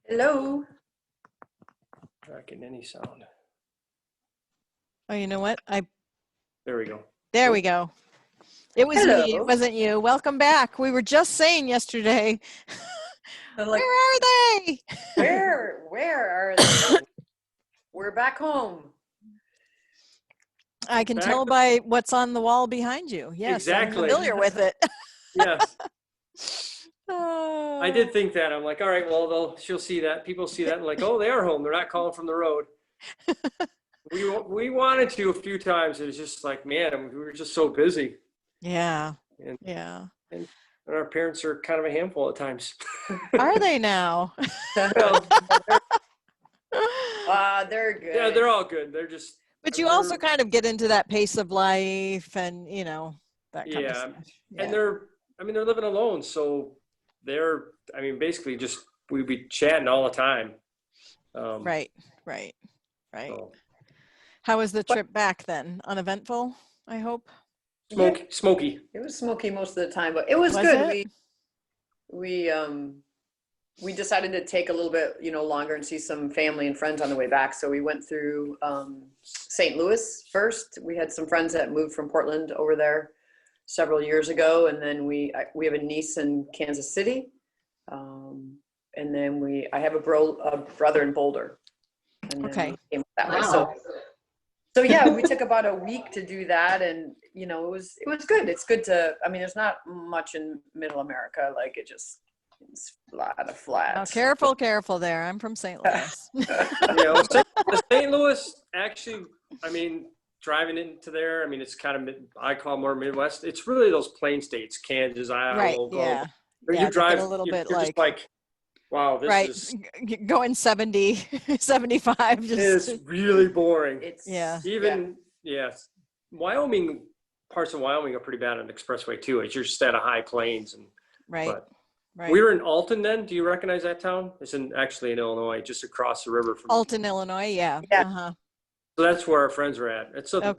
Hello. Not getting any sound. Oh, you know what? There we go. There we go. It was me. It Hello. wasn't you. Welcome back. We were just saying yesterday, I'm where like, are they? where are they? We're back home. I can Back tell by what's on the wall behind you. Yes, Exactly. I'm familiar with it. Yes, Oh. I did think that. I'm like, all right, well, she'll see that. People see that and like, oh, they are home. They're not calling from the road. We wanted to a few times. It was just like, man, we were just so busy. Yeah. And, Yeah. and our parents are kind of a handful at times. Are they now? Well, They're good. yeah, they're all good. They're just. But you also kind of get into that pace of life and, that kind of stuff. And they're living alone. So they're, basically just, we'd be chatting all the time. Right. So. How was the trip back then? Uneventful, I hope? Smoky. It was smoky most of the time, but it was good. We decided to take a little bit, longer and see some family and friends on the way back. So we went through St. Louis first. We had some friends that moved from Portland over there several years ago, and then we have a niece in Kansas City, and then I have a brother in Boulder. And then we came that way. So yeah, we took about a week to do that, and it was good. It's good to. There's not much in Middle America, like it's a lot of flats. Oh, careful there. I'm from St. Louis. St. Louis actually, driving into there, it's kind of I call more Midwest. It's really those plain states, Kansas, Iowa, right? Oklahoma. Yeah. You drive a little bit just like, wow, this is going 70, 75. It's really boring. Wyoming, parts of Wyoming are pretty bad on the expressway too. It's just at a high plains and right. We were in Alton then. Do you recognize that town? It's actually in Illinois, just across the river from Alton, Illinois. Yeah. Yeah. So that's where our friends were at. It's a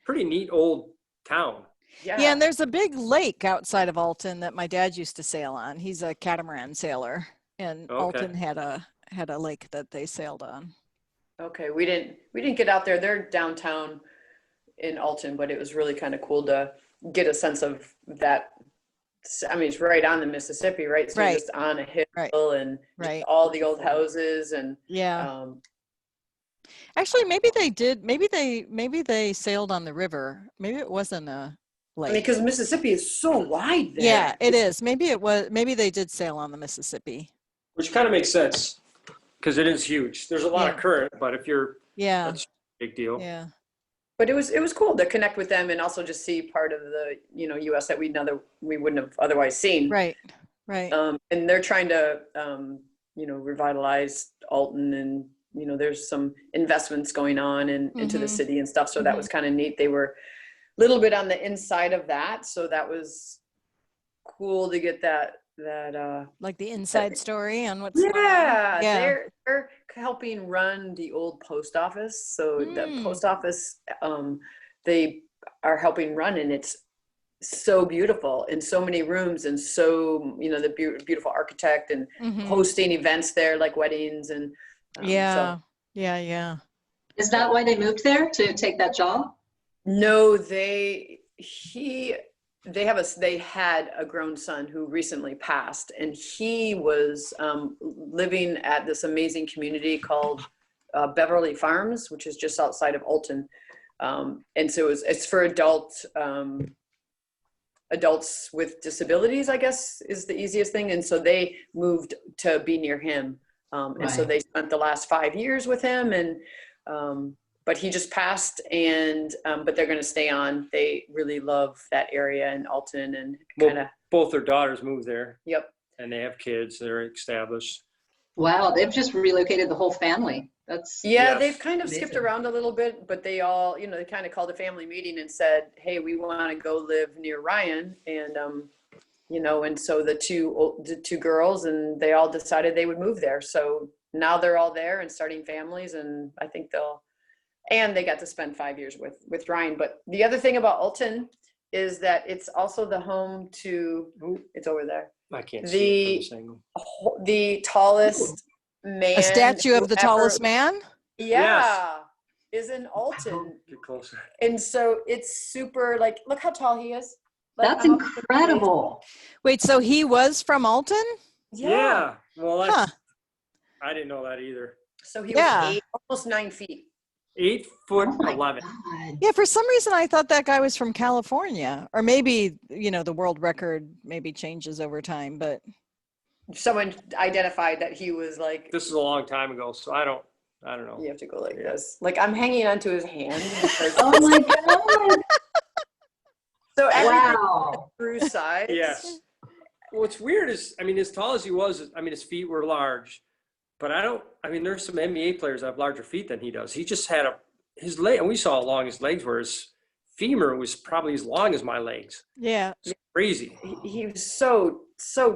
pretty neat old town. Yeah, and there's a big lake outside of Alton that my dad used to sail on. He's a catamaran sailor, and Alton had a lake that they sailed on. Okay, we didn't get out there. They're downtown in Alton, but it was really kind of cool to get a sense of that. It's right on the Mississippi, right? So you're just on a hill and all the old houses and actually, maybe they did. Maybe they sailed on the river. Maybe it wasn't a lake. Because Mississippi is so wide there. Yeah, it is. Maybe it was. Maybe they did sail on the Mississippi. Which kind of makes sense because it is huge. There's a lot of current, but if you're that's a big deal. Yeah. But it was cool to connect with them and also just see part of the U.S. that we wouldn't have otherwise seen. Right. And they're trying to revitalize Alton, and there's some investments going on into the city and stuff. So that was kind of neat. They were a little bit on the inside of that, so that was cool to get that like the inside story on what's going on. Yeah, they're helping run the old post office. So the post office, they are helping run, and it's so beautiful in so many rooms, and so the beautiful architect and hosting events there like weddings and yeah. Is that why they moved there, to take that job? No, they had a grown son who recently passed, and he was living at this amazing community called Beverly Farms, which is just outside of Alton. And so it's for adults with disabilities, I guess, is the easiest thing. And so they moved to be near him. And so they spent the last 5 years with him, and but he just passed, and but they're going to stay on. They really love that area in Alton, and both their daughters moved there. Yep. And they have kids. They're established. Wow, they've just relocated the whole family. They've kind of skipped around a little bit, but they all, they kind of called a family meeting and said, hey, we want to go live near Ryan. And, and so the two girls, and they all decided they would move there. So now they're all there and starting families, and I think they got to spend 5 years with Ryan. But the other thing about Alton is that it's also the home to, it's over there. I can't see it from this angle. The tallest man. A statue of the whoever- tallest man? Yeah, is in Alton. Get closer. And so it's super, like, look how tall he is. Like, That's I'm up to his waist. incredible. Wait, so he was from Alton? Yeah. Well, Huh. I didn't know that either. So he Yeah. was almost 9 feet. 8 Oh foot my 11. God. Yeah, for some reason I thought that guy was from California. Or maybe, the world record maybe changes over time, but Someone identified that he was like, This is a long time ago, so I don't know. you have to go like Yeah. this. Like, I'm hanging onto his hand. because- Oh my God. so everything Wow. through sides. Yes. What's weird is, as tall as he was, his feet were large, but there's some NBA players that have larger feet than he does. He just had his leg, and we saw how long his legs were. His femur was probably as long as my legs. yeah. It's crazy. He was so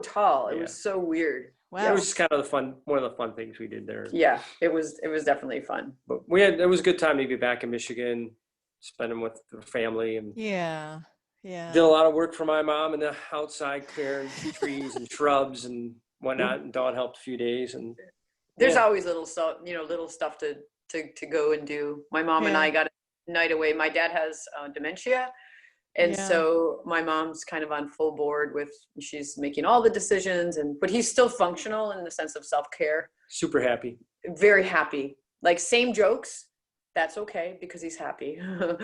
tall. It Yeah. was so weird. It Wow. was just kind of one of the fun things we did there. Yeah, it was definitely fun. But it was a good time to be back in Michigan, spending with the family, and Yeah. Yeah. did a lot of work for my mom in the outside, clearing trees and shrubs and whatnot. And Dawn helped a few days, and There's yeah. always little stuff, little stuff to go and do. My mom and Yeah. I got a night away. My dad has dementia. And Yeah. so my mom's kind of on full board with, she's making all the decisions, but he's still functional in the sense of self-care. super happy. Very happy. Like, same jokes. That's okay because he's happy.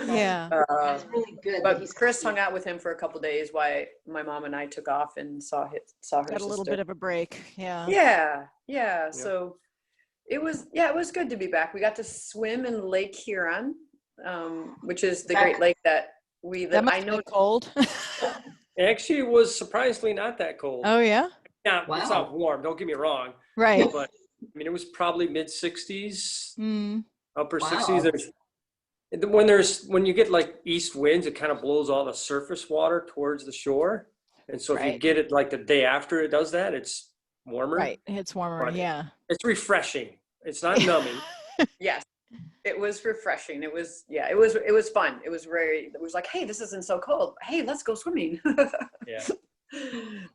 Yeah. That's really good. that But he's Chris happy. hung out with him for a couple days while my mom and I took off and saw her Got a little sister. bit of a break. Yeah. Yeah. So it was good to be back. We got to swim in Lake Huron, which is the Great Lake that we That live. must I know be cold. Actually, it was surprisingly not that cold. Oh yeah. Yeah, it's Wow. not warm. Don't get me wrong, Right. but it was probably mid 60s, Mm. upper Wow. 60s. When you get like east winds, it kind of blows all the surface water towards the shore, and so if you Right. get it like the day after it does that, it's warmer. Right. It's warmer. Right. Yeah. It's refreshing. It's not numbing. yes, it was refreshing. It was fun. It was like, hey, this isn't so cold. Hey, let's go swimming. Yeah.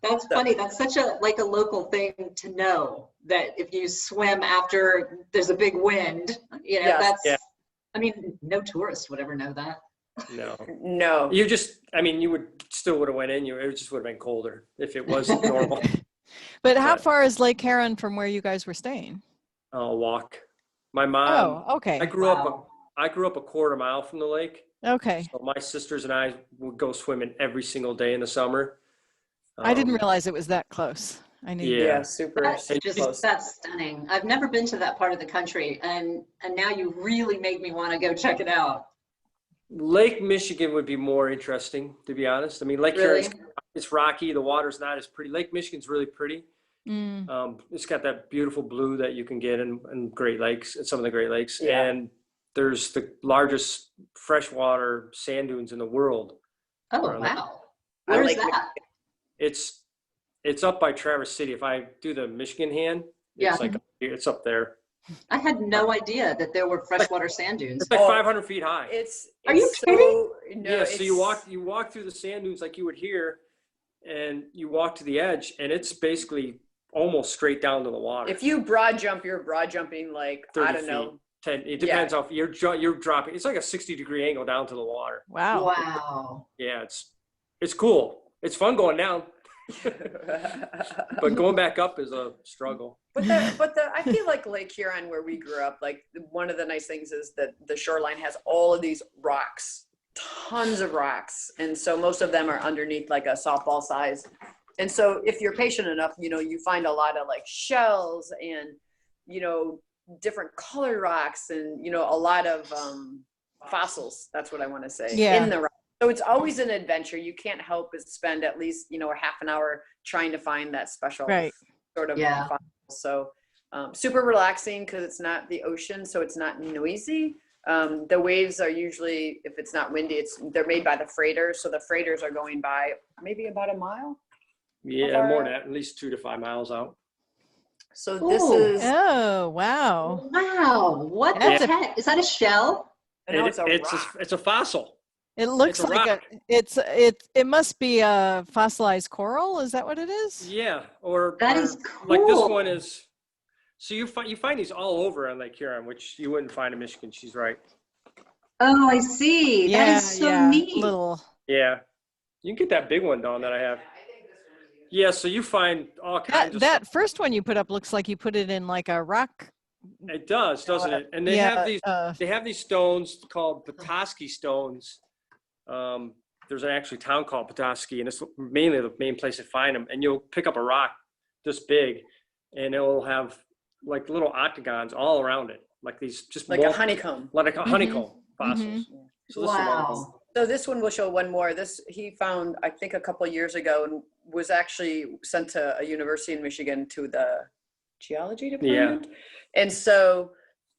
That's funny. That's such a local thing to know, that if you swim after there's a big wind, Yes. that's, Yeah. no tourist would ever know that. No. No. You just, you would have went in. It just would have been colder if it wasn't normal. But how But- far is Lake Huron from where you guys were staying? I'll walk. My mom. Oh, okay. I grew up. Wow. I grew up a quarter mile from the lake. Okay. So my sisters and I would go swimming every single day in the summer. I didn't Um, realize it was that close. I knew. Yeah. Yeah, super. That's super just, close. that's stunning. I've never been to that part of the country, and now you really make me want to go check it out. Lake Michigan would be more interesting, to be honest. Lake Really? Huron's, it's rocky. The water's not as pretty. Lake Michigan's really pretty. Mm. It's got that beautiful blue that you can get in Great Lakes, in some of the Great Lakes. Yeah. And there's the largest freshwater sand dunes in the world. Oh, Or wow. I Where's like that? It's up by Traverse City. If I do the Michigan hand, Yeah. it's up there. I had no idea that there were freshwater sand dunes. It's like Oh. 500 feet high. Are you so, no, Yeah, so you it's- walk through the sand dunes like you would here, and you walk to the edge, and it's basically almost straight down to the water. If you broad jump, you're broad jumping like, 30 I don't know. 10, it depends how you're dropping. It's like a 60-degree angle down to the water. Wow. Wow. Yeah, it's cool. It's fun going down, but going back up is a struggle. But I feel like Lake Huron, where we grew up, like one of the nice things is that the shoreline has all of these rocks, tons of rocks. And so most of them are underneath like a softball size. And so if you're patient enough, you find a lot of like shells and, different color rocks and, a lot of fossils. That's what I want to say. Yeah. In the rock. So it's always an adventure. You can't help but spend at least, a half an hour trying to find that special Right. sort of Yeah. fossil. So super relaxing because it's not the ocean, so it's not noisy. The waves are usually, if it's not windy, they're made by the freighters. So the freighters are going by maybe about a mile. Yeah, more than that, at least 2 to 5 miles out. So this Ooh. is, Oh, wow. Wow. What That's the heck? Is that a shell? I know it's a it's rock. it's a fossil. It looks a like rock. it must be a fossilized coral. Is that what it is? Yeah, or That or is like this cool. one is. So you find these all over on Lake Huron, which you wouldn't find in Michigan. She's right. Oh, I see. That Yeah, is so yeah, neat. little. Yeah, you can get that big one down that I have. Yeah, so you find all kinds of That stuff. first one you put up looks like you put it in like a rock. It does, doesn't it? And they Yeah, have these stones called Petoskey stones. There's an actual town called Petoskey, and it's mainly the main place to find them. And you'll pick up a rock this big, and it will have like little octagons all around it, like these just Like a honeycomb. like a honeycomb fossils. Mhm. So this is one of them. Wow. So this one will show one more. This he found, I think, a couple of years ago, and was actually sent to a university in Michigan to the geology department. And so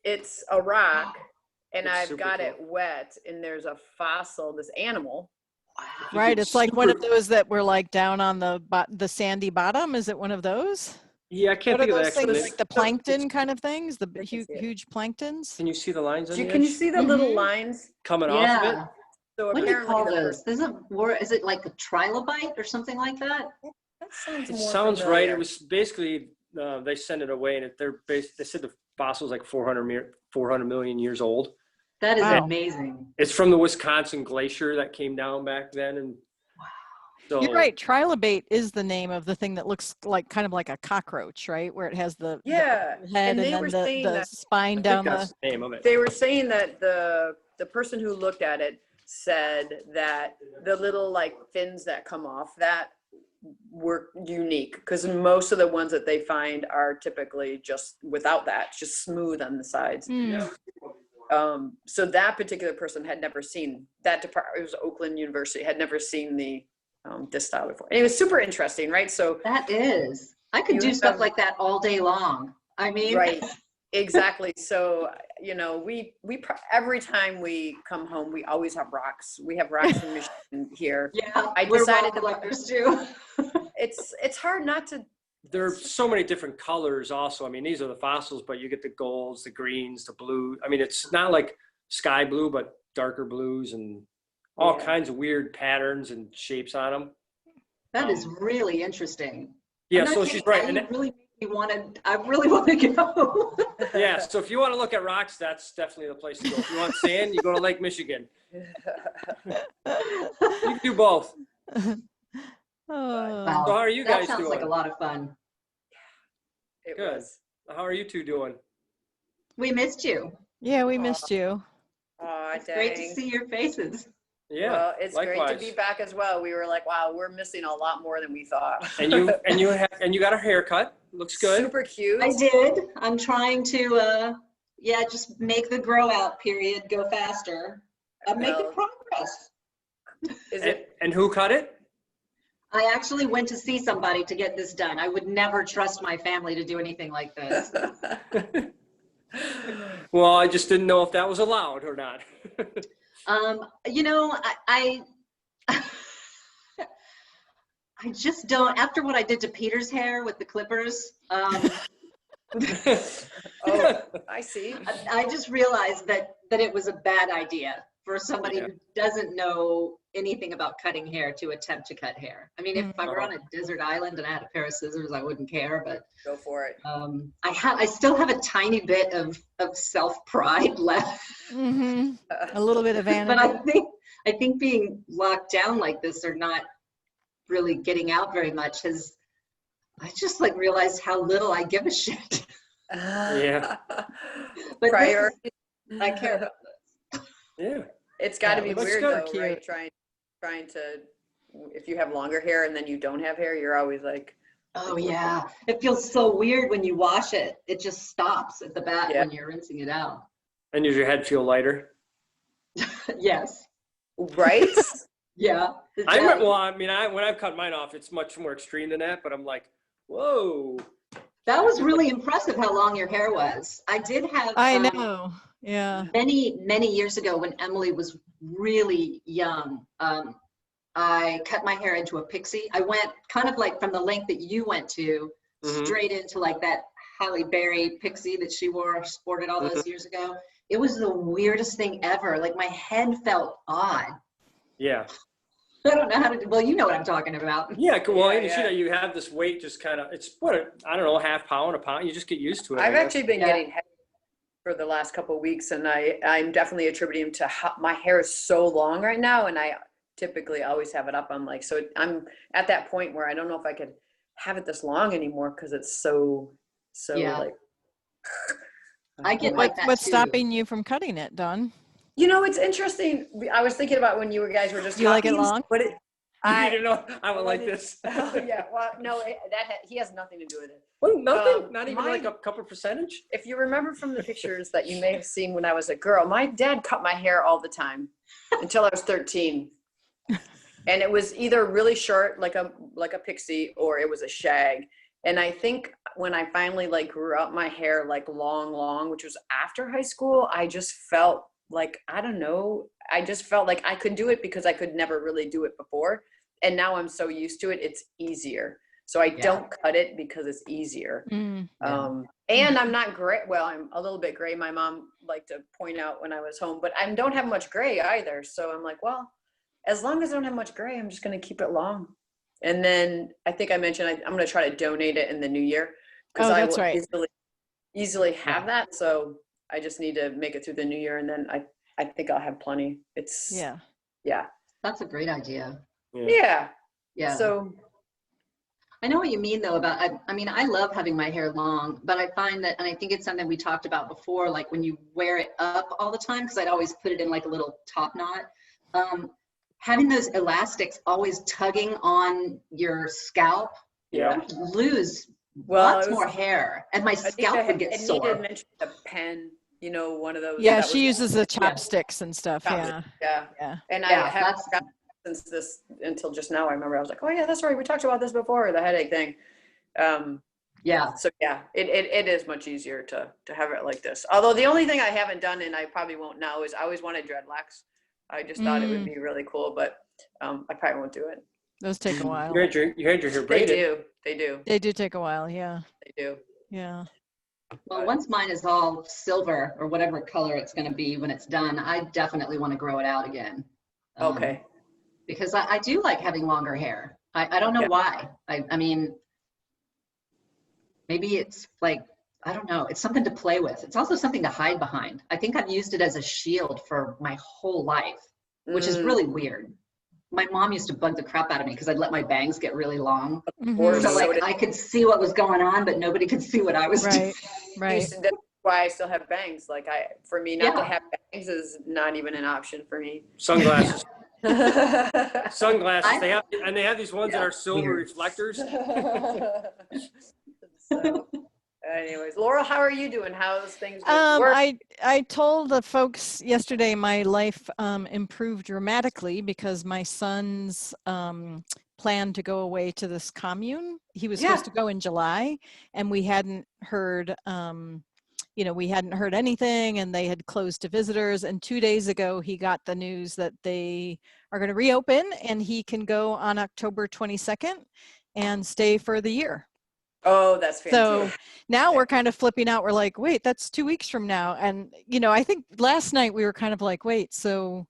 it's a rock, and It's I've super got cool. it wet, and there's a fossil, this animal. Right, it's like one of Super- those that were like down on the sandy bottom. Is it one of those? Yeah, I can't What are think of the those actual things name. like the plankton kind of things? The I can huge, see it. huge planktons? Can you see the lines on the Can you edge see the little Mhm. lines? coming off of Yeah. it? So What do you apparently call the those? Is it like a trilobite or something like that? That sounds It more sounds right. familiar. It was basically they sent it away, and they said the fossil's like 400 million years old. That is Wow. amazing. It's from the Wisconsin glacier that came down back then, and so You're right. Trilobite is the name of the thing that looks like kind of like a cockroach, right? Where it has the Yeah, head and and they then were saying the that spine I down think the. that's the name of it. they were saying that the person who looked at it said that the little like fins that come off that were unique, because most of the ones that they find are typically just without that, just smooth on the sides. Mm. So that particular person had never seen that department. It was Oakland University, had never seen the this style before. And it was super interesting, right? So That is. I could You do stuff have- like that all day long. I mean, right, exactly. So every time we come home, we always have rocks. We have rocks in Michigan here. yeah, I we're decided rock to- collectors too. It's hard not to. There's so many different colors also. I mean, these are the fossils, but you get the golds, the greens, the blue. I mean, it's not like sky blue, but darker blues and all Yeah. kinds of weird patterns and shapes on them. That is really interesting. Yeah, I'm not so kidding. she's right. Now And you really make me I really want to go. yeah, so if you want to look at rocks, that's definitely the place to go. If you want sand, you go to Lake Michigan. You can do both. Oh. So how are you That guys sounds doing? like a lot of fun. It Good. was. How are you two doing? We missed you. Yeah, we missed you. Aw, It's great to dang. see your faces. Yeah, Well, it's likewise. great to be back as well. We were like, wow, we're missing a lot more than we thought. And you got a haircut. Looks good. Super cute. I did. I'm trying to, just make the grow out period go faster. I'm making Well, progress. Is And, it? and who cut it? I actually went to see somebody to get this done. I would never trust my family to do anything like this. Well, I just didn't know if that was allowed or not. I I just don't, after what I did to Peter's hair with the clippers, Oh, I see. I just realized that it was a bad idea for somebody Yeah. who doesn't know anything about cutting hair to attempt to cut hair. I mean, if I were on a desert island and I had a pair of scissors, I wouldn't care, but Go for it. I still have a tiny bit of self-pride left. Hmm. A little bit of But vanity. I think being locked down like this or not really getting out very much I just like realized how little I give a shit. Yeah. But this Priority. is- I care about this. Yeah. It's got to Yeah, be it looks weird good. though, right? Cute. Trying to, if you have longer hair and then you don't have hair, you're always like, Oh yeah, it feels so weird when you wash it. It just stops at the back Yeah. when you're rinsing it out. And does your head feel lighter? Yes. right? Yeah. When I've cut mine off, it's much more extreme than that, but I'm like, whoa. That was really impressive how long your hair was. I did have I know. Yeah. many, many years ago when Emily was really young. I cut my hair into a pixie. I went kind of like from the length that you went to Mhm. straight into like that Halle Berry pixie that she sported all those years ago. It was the weirdest thing ever. Like my head felt odd. Yeah. I don't know how to, well, you know what I'm talking about. Yeah, well, Yeah, and yeah. you have this weight just kind of, it's what, I don't know, half pound, a pound, you just get used to it. I I've guess. actually been Yeah. getting heavy for the last couple of weeks, and I'm definitely attributing to how my hair is so long right now, and I typically always have it up. I'm like, so I'm at that point where I don't know if I could have it this long anymore because it's so Yeah. like. I get like that What's too. stopping you from cutting it, Dawn? You know, it's interesting. I was thinking about when you guys were just You like it talking, long? but You didn't know I would like this. Oh, yeah, well, no, he has nothing to do with it. Well, nothing, Um, not even like mine- a couple percentage. If you remember from the pictures that you may have seen when I was a girl, my dad cut my hair all the time until I was 13. And it was either really short, like a pixie, or it was a shag. And I think when I finally like grew out my hair like long, which was after high school, I just felt like, I don't know, I just felt like I could do it because I could never really do it before. And now I'm so used to it, it's easier. So I don't cut it because it's easier. Mm. And I'm not gray. Well, I'm a little bit gray. My mom liked to point out when I was home, but I don't have much gray either. So I'm like, well, as long as I don't have much gray, I'm just going to keep it long. And then I think I mentioned I'm going to try to donate it in the new year because Oh, I that's will right. easily have that. So I just need to make it through the new year, and then I think I'll have plenty. It's yeah. That's a great idea. Yeah. Yeah. So I know what you mean though about, I mean, I love having my hair long, but I find that, and I think it's something we talked about before, like when you wear it up all the time, because I'd always put it in like a little top knot, having those elastics always tugging on your scalp, yeah. you lose Well, lots it was- more hair, and my I think scalp I would get needed to sore. mention a pen, you know, one of those. Yeah, that she was- uses the chopsticks and stuff. Yeah. Yeah. Yeah. And I Yeah, haven't that's- got since this until just now. I remember I was like, oh yeah, that's right. We talked about this before, the headache thing. Yeah. So yeah, it is much easier to have it like this. Although the only thing I haven't done, and I probably won't now, is I always wanted dreadlocks. I just thought it would be really cool, but I probably won't do it. Those take a while. You had your hair They braided. do. They do take a while. Yeah. They do. Yeah. Well, once mine is all silver or whatever color it's going to be when it's done, I definitely want to grow it out again. Okay. Because I do like having longer hair. I don't know Yeah. why. I mean, maybe it's like, I don't know. It's something to play with. It's also something to hide behind. I think I've used it as a shield for my whole life, which is really weird. My mom used to bug the crap out of me because I'd let my bangs get really long. Or So so like did- I could see what was going on, but nobody could see what I was doing. Right. That's why I still have bangs. Like for me not to Yeah. have bangs is not even an option for me. Sunglasses. So, Sunglasses. They have these ones that are silver Weird. reflectors. anyways, Laura, how are you doing? How's things with work? I told the folks yesterday my life improved dramatically because my son's planned to go away to this commune. He was supposed to go in July, and we hadn't heard we hadn't heard anything, and they had closed to visitors. And 2 days ago, he got the news that they are going to reopen, and he can go on October 22nd and stay for the year. Oh, that's So fantastic. now we're kind of flipping out. We're like, wait, that's 2 weeks from now. And, I think last night we were kind of like, wait, so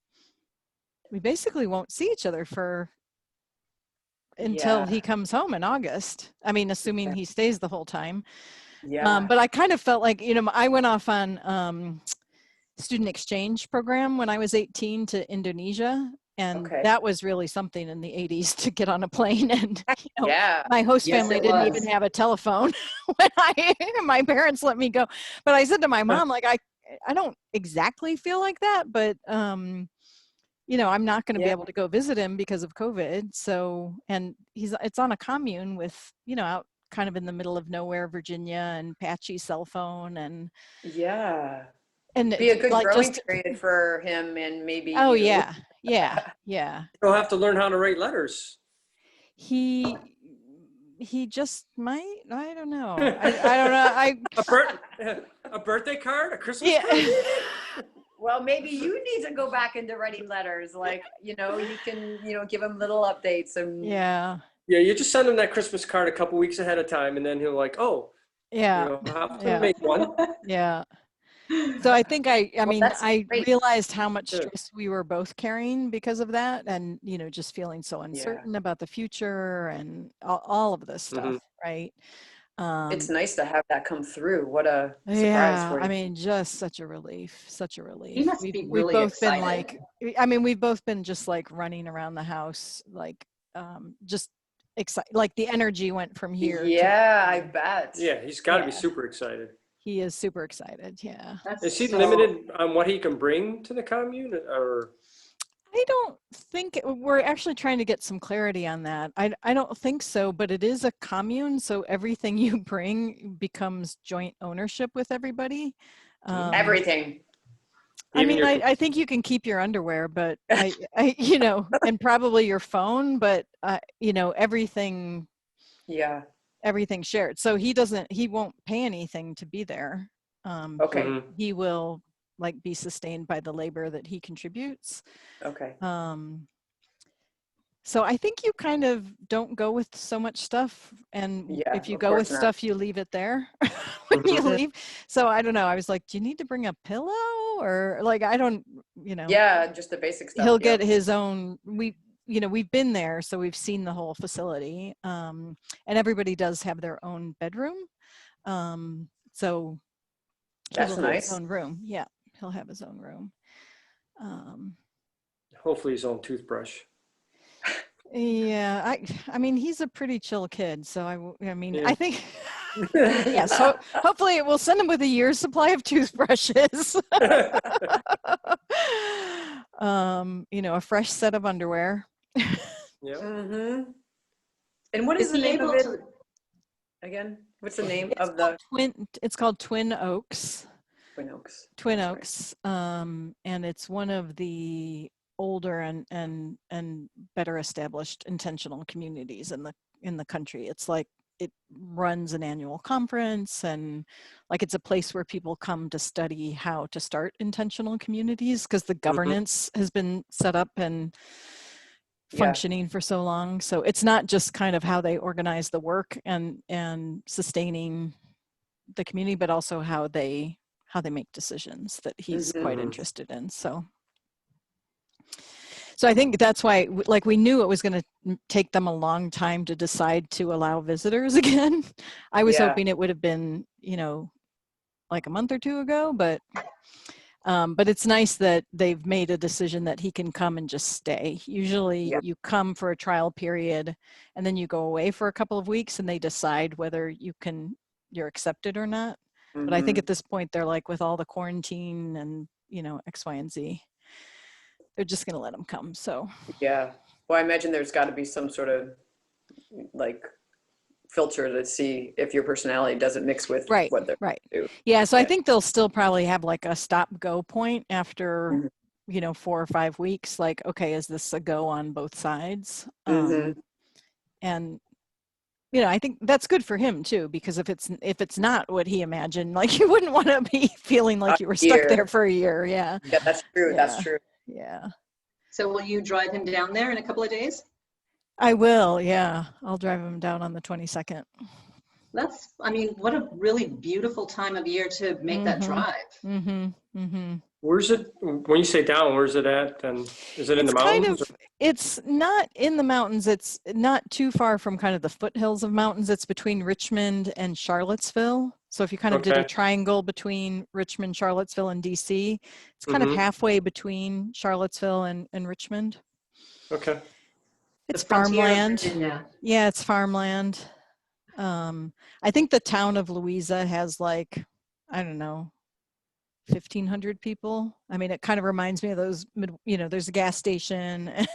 we basically won't see each other until Yeah. he comes home in August. I mean, assuming he stays the whole time. Yeah. But I kind of felt like, I went off on student exchange program when I was 18 to Indonesia. And that was really something in the 80s to get on a plane. And yeah. my host Yes, family it didn't was. even have a telephone when my parents let me go. But I said to my mom, like, I don't exactly feel like that, but I'm not going to be able to go visit him because of COVID. So, and it's on a commune with, out kind of in the middle of nowhere, Virginia, and patchy cell phone, and be a good like growing period for him, and maybe. Oh you know, yeah. You'll have to learn how to write letters. He just might. I don't know. I don't know. A birthday card, a Christmas Yeah. card. Well, maybe you need to go back into writing letters. Like, you can, give him little updates and. Yeah. Yeah, you just send him that Christmas card a couple weeks ahead of time, and then he'll like, oh, Yeah. have to Yeah. make one. Yeah. So I think I mean, that's I great. realized how much Good. stress we were both carrying because of that, and just feeling so uncertain about the future and all of this stuff, right? It's Um, nice to have that come through. What a surprise yeah, for I you. mean, just such a relief, such a He relief. must be We've really both been excited. like, I mean, we've both been just like running around the house, like just excited. Like the energy went from here to Yeah, I there. bet. Yeah, he's got to be Yeah. super excited. He is super excited. Yeah. That's Is he so, limited on what he can bring to the commune, or? I don't think we're actually trying to get some clarity on that. I don't think so, but it is a commune, so everything you bring becomes joint ownership with everybody. Everything. I Even mean, your I think you can keep your underwear, but and probably your phone, but everything Yeah. shared. So he won't pay anything to be there. Okay. Mhm. He will like be sustained by the labor that he contributes. Okay. So I think you kind of don't go with so much stuff, and Yeah, if you of go with course not. stuff, you leave it there when you Mhm. leave. So I don't know. I was like, do you need to bring a pillow or like I don't, Yeah, just the basic stuff. he'll get Yep. his own. We've been there, so we've seen the whole facility, and everybody does have their own bedroom. So he That's will have his nice. own room. Yeah, he'll have his own room. Um, Hopefully his own toothbrush. Yeah, I mean, he's a pretty chill kid, so I mean, Yeah. I think, yeah, so hopefully it will send him with a year's supply of toothbrushes. A fresh set of underwear. Yeah. Mm-hmm. And what is is the he name of able it to, again? What's the name It's of called the Twin Oaks. Twin Oaks? Twin That's right. Oaks, and it's one of the older and better established intentional communities in the country. It's like it runs an annual conference, and like it's a place where people come to study how to start intentional communities because the governance has been set up and Yeah. functioning for so long. So it's not just kind of how they organize the work and sustaining the community, but also how they make decisions that he's quite Mhm. interested in. So I think that's why, like, we knew it was going to take them a long time to decide to allow visitors again. I was Yeah. hoping it would have been, like a month or two ago, but it's nice that they've made a decision that he can come and just stay. Usually Yeah. you come for a trial period and then you go away for a couple of weeks and they decide whether you're accepted or not. But I think Mhm. at this point, they're like, with all the quarantine and, X, Y, and Z, they're just going to let them come. So, Yeah. Well, I imagine there's got to be some sort of like filter to see if your personality doesn't mix with right. what they're doing. Yeah. So I Yeah. think they'll still probably have like a stop go point after, Mhm. 4 or 5 weeks. Like, okay, is this a go on both sides? Mhm. And I think that's good for him too, because if it's not what he imagined, like you wouldn't want to be feeling like you were stuck there Year. for a year. Yeah. Yeah, that's true. That's Yeah. true. Yeah. so will you drive him down there in a couple of days? I will. Yeah. I'll drive him down on the 22nd. I mean, what a really beautiful time of year to make that drive. Where's it, when you say down, where's it at? And is it in the It's kind mountains? of, it's not in the mountains. It's not too far from kind of the foothills of mountains. It's between Richmond and Charlottesville. So if you kind of did a Okay. triangle between Richmond, Charlottesville, and DC, it's kind of Mhm. halfway between Charlottesville and Richmond. Okay. It's The frontier of farmland. Virginia. Yeah, it's farmland. I think the town of Louisa has like, I don't know, 1,500 people. I mean, it kind of reminds me of those, there's a gas station and,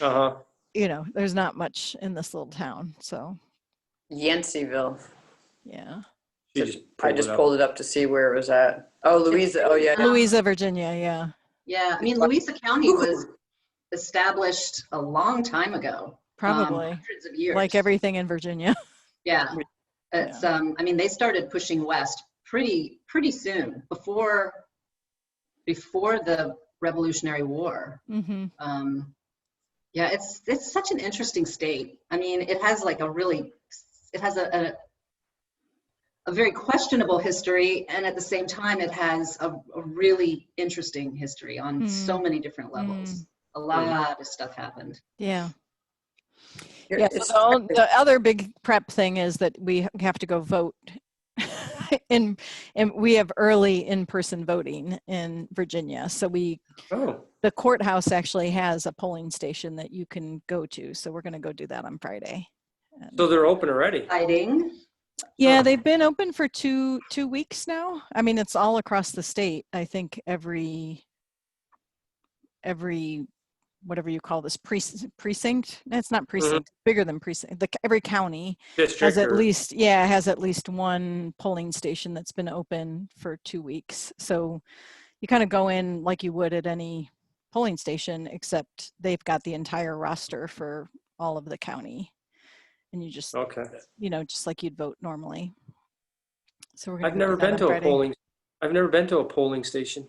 Uh-huh. there's not much in this little town. So, Yanceyville. yeah. She just I pulled just it up. pulled it up to see where it was at. Oh, Louisa. Oh, yeah. Louisa, Virginia. Yeah. Yeah, I mean, Louisa County was established a long time ago. Probably. Hundreds of years. Like everything in Virginia. Yeah. It's, I mean, they started pushing west pretty soon before the Revolutionary War. Mm-hmm. Yeah, it's such an interesting state. I mean, it has like it has a very questionable history, and at the same time, it has a really interesting history on so many different levels. A lot of stuff happened. Yeah. Here, Yeah. it's- So the other big prep thing is that we have to go vote. And we have early in-person voting in Virginia. So Oh, the courthouse actually has a polling station that you can go to. So we're going to go do that on Friday. so they're open already. Exciting. Yeah, they've been open for two weeks now. I mean, it's all across the state. I think every whatever you call this precinct. It's not precinct. Bigger than precinct. Every county District has at or- least one polling station that's been open for 2 weeks. So you kind of go in like you would at any polling station, except they've got the entire roster for all of the county, and you just Okay. just like you'd vote normally. So we're. I've never been to a polling. I've never been to a polling station.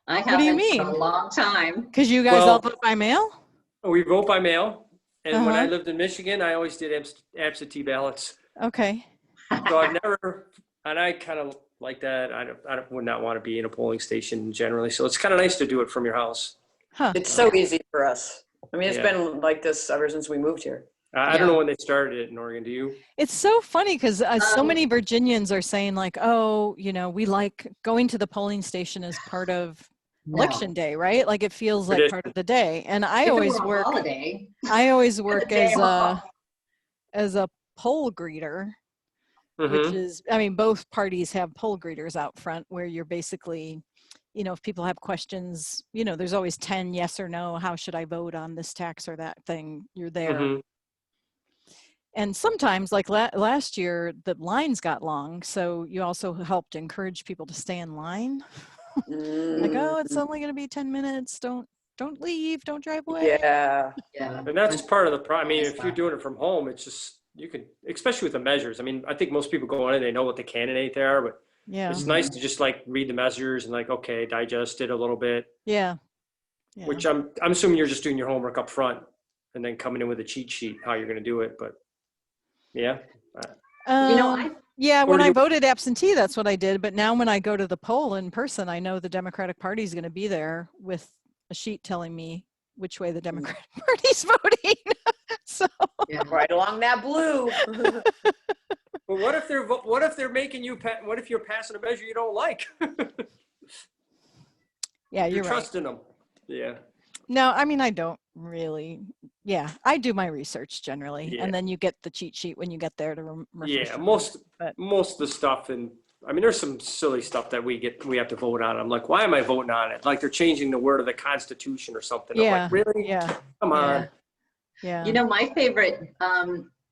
I What do you haven't mean? in a long time. Because you guys all vote by mail? We vote by mail, and when I Uh-huh. lived in Michigan, I always did absentee ballots. Okay. So I've never, and I kind of like that. I would not want to be in a polling station generally. So it's kind of nice to do it from your house. Huh. It's so easy for us. I mean, it's Yeah. been like this ever since we moved here. I don't know when they started it in Oregon. Do you? It's so funny because so many Virginians are saying like, oh, we like going to the polling station as part of election day, right? Like it feels like Tradition. part of the day. And I If it always were a work. holiday, I always work day off. as a poll greeter, which Mhm. is, I mean, both parties have poll greeters out front where you're basically, if people have questions, there's always 10 yes or no. How should I vote on this tax or that thing? You're there. Mhm. And sometimes, like last year, the lines got long. So you also helped encourage people to stay in line. Like, oh, it's only going to be 10 minutes. Don't leave. Don't drive away. Yeah. Yeah. And that's part of the problem. I mean, if you're doing it from home, it's just, you can, especially with the measures. I mean, I think most people go in and they know what the candidate they are, but Yeah. it's nice to just like read the measures and like, okay, digest it a little bit, Yeah. Yeah. which I'm assuming you're just doing your homework up front and then coming in with a cheat sheet, how you're going to do it. But yeah. Yeah, Or when do I you- voted absentee, that's what I did. But now when I go to the poll in person, I know the Democratic Party is going to be there with a sheet telling me which way the Democratic Party's voting. So Yeah. Right along that blue. But what if they're making you, what if you're passing a measure you don't like? yeah, You're you're right. trusting them. Yeah. No, I mean, I don't really. Yeah, I do my research generally. Yeah. And then you get the cheat sheet when you get there to refresh Yeah. your Most memory, of the stuff, and I mean, there's some silly stuff that we have to vote on. I'm like, why am I voting on it? Like they're changing the word of the Constitution or something. I'm Yeah. like, really? Yeah. Come on. Yeah. You know, my favorite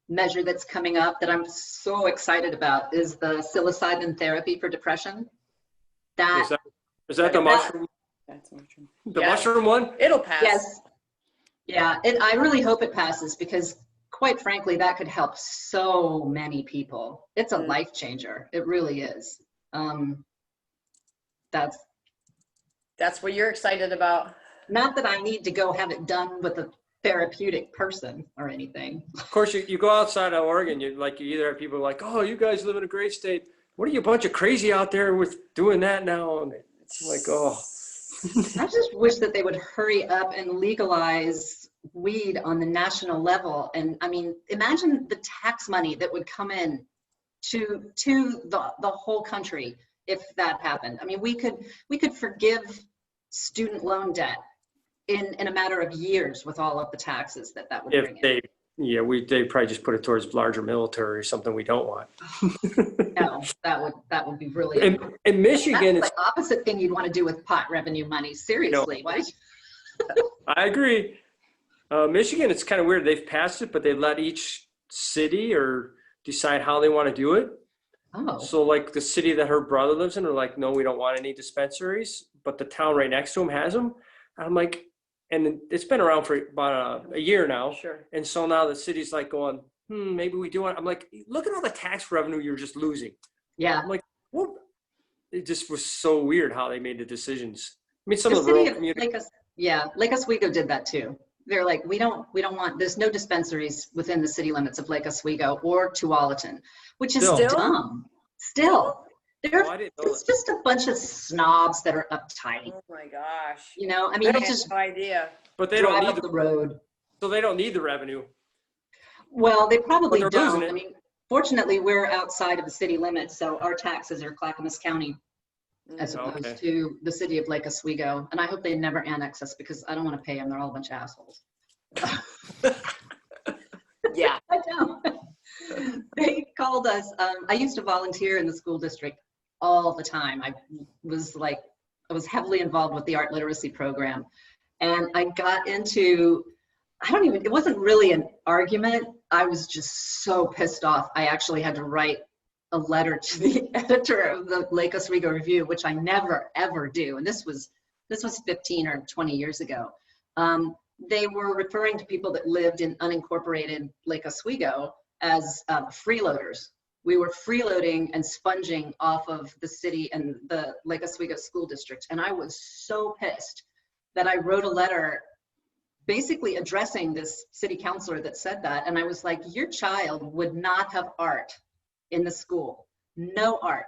measure that's coming up that I'm so excited about is the psilocybin therapy for depression. Is that the mushroom? That's not true. The Yeah. mushroom one? It'll pass. Yes. Yeah, I really hope it passes because quite frankly, that could help so many people. It's a life changer. It really is. That's That's what you're excited about. not that I need to go have it done with a therapeutic person or anything. Of course, you go outside of Oregon, you either have people like, oh, you guys live in a great state. What are you, a bunch of crazy out there with doing that now? And it's like, oh. I just wish that they would hurry up and legalize weed on the national level. And I mean, imagine the tax money that would come in to the whole country if that happened. I mean, we could forgive student loan debt in a matter of years with all of the taxes that would bring in. They probably just put it towards larger military or something we don't want. No, that would be really. In Michigan, That's it's, the opposite thing you'd want to do with pot revenue money. Seriously, why? I agree. Michigan, it's kind of weird. They've passed it, but they let each city or decide how they want to do it. Oh, So like the city that her brother lives in are like, no, we don't want any dispensaries, but the town right next to him has them. I'm like, and it's been around for about a year now. Sure. And so now the city's like going, maybe we do want, I'm like, look at all the tax revenue you're just losing. yeah. I'm like, what? It just was so weird how they made the decisions. I mean, some The of the rural city of communities. Lake Oswego did that too. they're like, we don't want, there's no dispensaries within the city limits of Lake Oswego or Tualatin, which is Still? dumb. Still, Oh, I didn't know it's just a bunch of snobs that are uptight. Oh my gosh. You know, I mean, I they had just no idea. But they drive don't need up the road. so they don't need the revenue. Well, they probably But they're losing don't. it. I mean, fortunately, we're outside of the city limits, so our taxes are Clackamas County as Mm. opposed Okay. to the city of Lake Oswego. And I hope they never annex us because I don't want to pay them. They're all a bunch of assholes. Yeah. I don't. They called us. I used to volunteer in the school district all the time. I was heavily involved with the art literacy program. And I got into, it wasn't really an argument. I was just so pissed off. I actually had to write a letter to the editor of the Lake Oswego Review, which I never, ever do. And this was 15 or 20 years ago. They were referring to people that lived in unincorporated Lake Oswego as freeloaders. We were freeloading and sponging off of the city and the Lake Oswego School District. And I was so pissed that I wrote a letter basically addressing this city councilor that said that. And I was like, your child would not have art in the school. No art.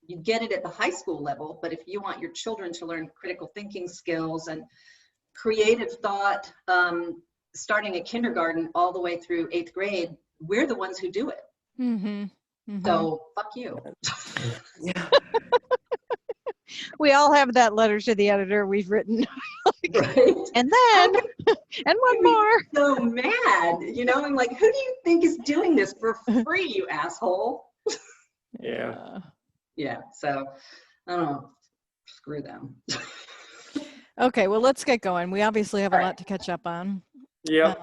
You get it at the high school level, but if you want your children to learn critical thinking skills and creative thought, starting at kindergarten all the way through 8th grade, we're the ones who do it. Mm-hmm. Mm-hmm. So fuck you. Yeah. We all have that letter to the editor we've written. Right? And then, and one more. So mad, you know, I'm like, who do you think is doing this for free, you asshole? Yeah. Yeah, so I don't know, screw them. Okay, well, let's get going. We obviously have a All right. lot to catch up on. Yep.